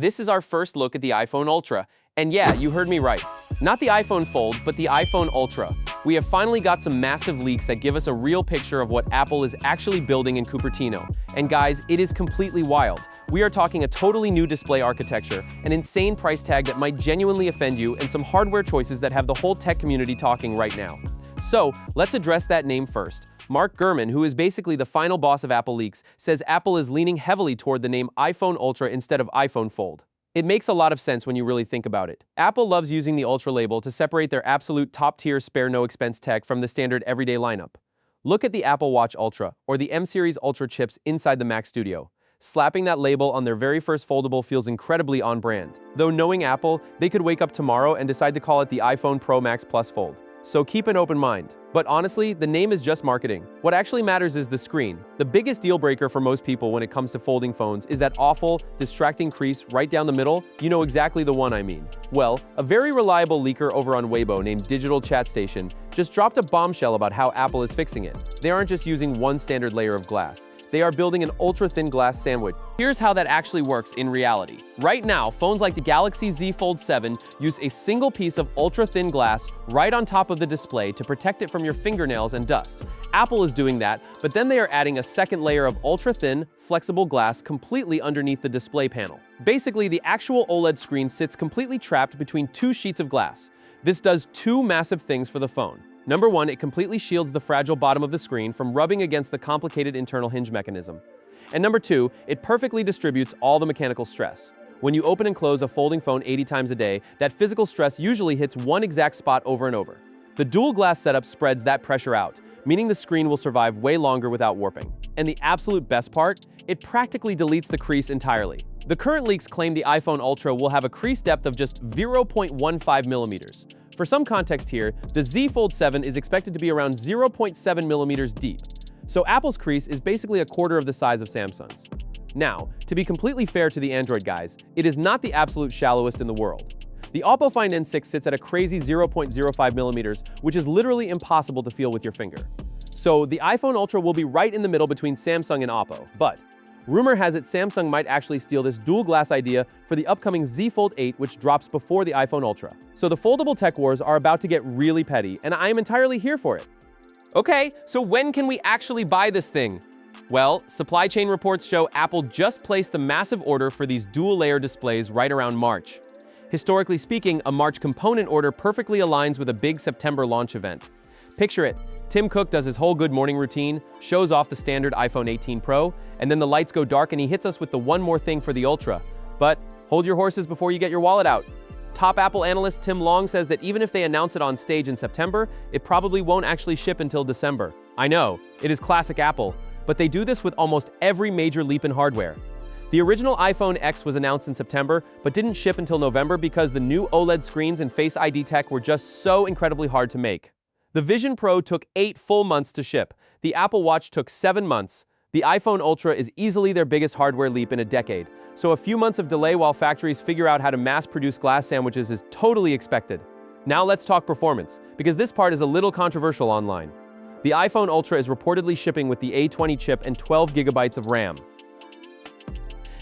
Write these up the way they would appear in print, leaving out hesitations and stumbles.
This is our first look at the iPhone Ultra. And yeah, you heard me right. Not the iPhone Fold, but the iPhone Ultra. We have finally got some massive leaks that give us a real picture of what Apple is actually building in Cupertino. And guys, it is completely wild. We are talking a totally new display architecture, an insane price tag that might genuinely offend you, and some hardware choices that have the whole tech community talking right now. So, let's address that name first. Mark Gurman, who is basically the final boss of Apple leaks, says Apple is leaning heavily toward the name iPhone Ultra instead of iPhone Fold. It makes a lot of sense when you really think about it. Apple loves using the Ultra label to separate their absolute top-tier spare-no-expense tech from the standard everyday lineup. Look at the Apple Watch Ultra, or the M-Series Ultra chips inside the Mac Studio. Slapping that label on their very first foldable feels incredibly on-brand. Though knowing Apple, they could wake up tomorrow and decide to call it the iPhone Pro Max Plus Fold. So keep an open mind. But honestly, the name is just marketing. What actually matters is the screen. The biggest deal breaker for most people when it comes to folding phones is that awful, distracting crease right down the middle. You know exactly the one I mean. Well, a very reliable leaker over on Weibo named Digital Chat Station just dropped a bombshell about how Apple is fixing it. They aren't just using one standard layer of glass. They are building an ultra-thin glass sandwich. Here's how that actually works in reality. Right now, phones like the Galaxy Z Fold 7 use a single piece of ultra-thin glass right on top of the display to protect it from your fingernails and dust. Apple is doing that, but then they are adding a second layer of ultra-thin, flexible glass completely underneath the display panel. Basically, the actual OLED screen sits completely trapped between two sheets of glass. This does two massive things for the phone. Number one, it completely shields the fragile bottom of the screen from rubbing against the complicated internal hinge mechanism. And number two, it perfectly distributes all the mechanical stress. When you open and close a folding phone 80 times a day, that physical stress usually hits one exact spot over and over. The dual glass setup spreads that pressure out, meaning the screen will survive way longer without warping. And the absolute best part, it practically deletes the crease entirely. The current leaks claim the iPhone Ultra will have a crease depth of just 0.15 millimeters. For some context here, the Z Fold 7 is expected to be around 0.7 millimeters deep. So Apple's crease is basically a quarter of the size of Samsung's. Now, to be completely fair to the Android guys, it is not the absolute shallowest in the world. The Oppo Find N6 sits at a crazy 0.05 millimeters, which is literally impossible to feel with your finger. So the iPhone Ultra will be right in the middle between Samsung and Oppo, but rumor has it Samsung might actually steal this dual glass idea for the upcoming Z Fold 8, which drops before the iPhone Ultra. So the foldable tech wars are about to get really petty, and I am entirely here for it. Okay, so when can we actually buy this thing? Well, supply chain reports show Apple just placed the massive order for these dual-layer displays right around March. Historically speaking, a March component order perfectly aligns with a big September launch event. Picture it. Tim Cook does his whole good morning routine, shows off the standard iPhone 18 Pro, and then the lights go dark and he hits us with the one more thing for the Ultra. But hold your horses before you get your wallet out. Top Apple analyst Tim Long says that even if they announce it on stage in September, it probably won't actually ship until December. I know, it is classic Apple, but they do this with almost every major leap in hardware. The original iPhone X was announced in September, but didn't ship until November because the new OLED screens and Face ID tech were just so incredibly hard to make. The Vision Pro took 8 full months to ship. The Apple Watch took 7 months. The iPhone Ultra is easily their biggest hardware leap in a decade. So a few months of delay while factories figure out how to mass-produce glass sandwiches is totally expected. Now let's talk performance, because this part is a little controversial online. The iPhone Ultra is reportedly shipping with the A20 chip and 12 gigabytes of RAM.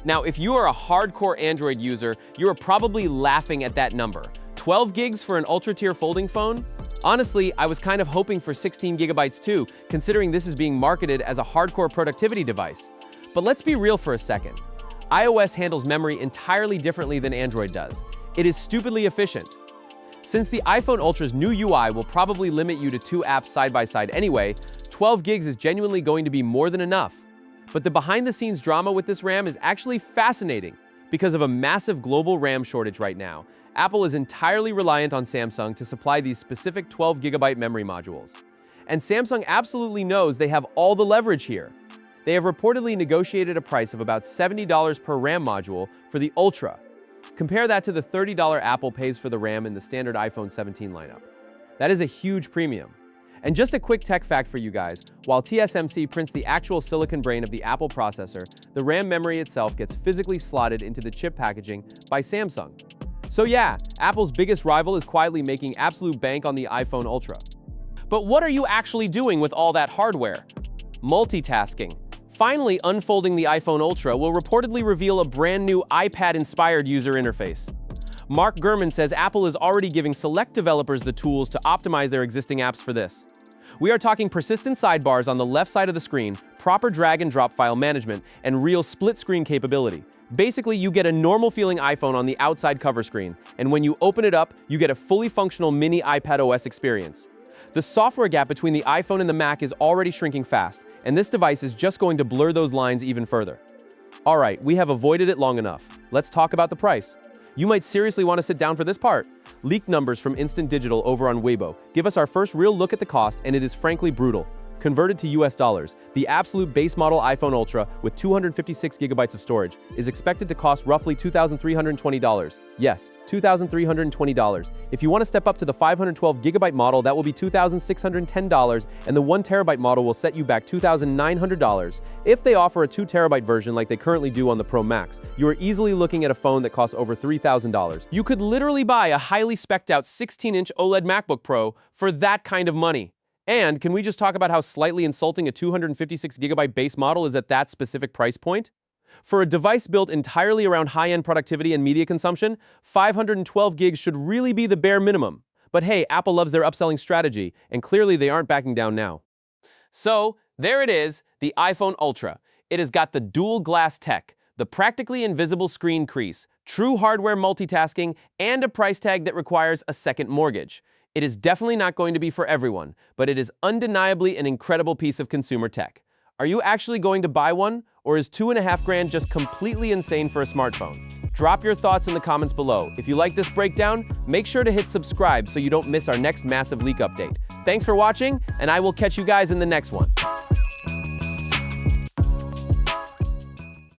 Now, if you are a hardcore Android user, you are probably laughing at that number. 12 gigs for an ultra-tier folding phone? Honestly, I was kind of hoping for 16 gigabytes too, considering this is being marketed as a hardcore productivity device. But let's be real for a second. iOS handles memory entirely differently than Android does. It is stupidly efficient. Since the iPhone Ultra's new UI will probably limit you to 2 apps side by side anyway, 12 gigs is genuinely going to be more than enough. But the behind-the-scenes drama with this RAM is actually fascinating. Because of a massive global RAM shortage right now, Apple is entirely reliant on Samsung to supply these specific 12 gigabyte memory modules. And Samsung absolutely knows they have all the leverage here. They have reportedly negotiated a price of about $70 per RAM module for the Ultra. Compare that to the $30 Apple pays for the RAM in the standard iPhone 17 lineup. That is a huge premium. And just a quick tech fact for you guys, while TSMC prints the actual silicon brain of the Apple processor, the RAM memory itself gets physically slotted into the chip packaging by Samsung. So yeah, Apple's biggest rival is quietly making absolute bank on the iPhone Ultra. But what are you actually doing with all that hardware? Multitasking. Finally, unfolding the iPhone Ultra will reportedly reveal a brand new iPad-inspired user interface. Mark Gurman says Apple is already giving select developers the tools to optimize their existing apps for this. We are talking persistent sidebars on the left side of the screen, proper drag and drop file management, and real split-screen capability. Basically, you get a normal-feeling iPhone on the outside cover screen, and when you open it up, you get a fully functional mini iPadOS experience. The software gap between the iPhone and the Mac is already shrinking fast, and this device is just going to blur those lines even further. Alright, we have avoided it long enough. Let's talk about the price. You might seriously want to sit down for this part. Leaked numbers from Instant Digital over on Weibo give us our first real look at the cost, and it is frankly brutal. Converted to US dollars, the absolute base model iPhone Ultra with 256 gigabytes of storage is expected to cost roughly $2,320. Yes, $2,320. If you want to step up to the 512 gigabyte model, that will be $2,610, and the 1 terabyte model will set you back $2,900. If they offer a 2 terabyte version like they currently do on the Pro Max, you are easily looking at a phone that costs over $3,000. You could literally buy a highly spec'd out 16-inch OLED MacBook Pro for that kind of money. And can we just talk about how slightly insulting a 256 gigabyte base model is at that specific price point? For a device built entirely around high-end productivity and media consumption, 512 gigs should really be the bare minimum. But hey, Apple loves their upselling strategy, and clearly they aren't backing down now. So, there it is, the iPhone Ultra. It has got the dual glass tech, the practically invisible screen crease, true hardware multitasking, and a price tag that requires a second mortgage. It is definitely not going to be for everyone, but it is undeniably an incredible piece of consumer tech. Are you actually going to buy one, or is $2.5 grand just completely insane for a smartphone? Drop your thoughts in the comments below. If you like this breakdown, make sure to hit subscribe so you don't miss our next massive leak update. Thanks for watching, and I will catch you guys in the next one.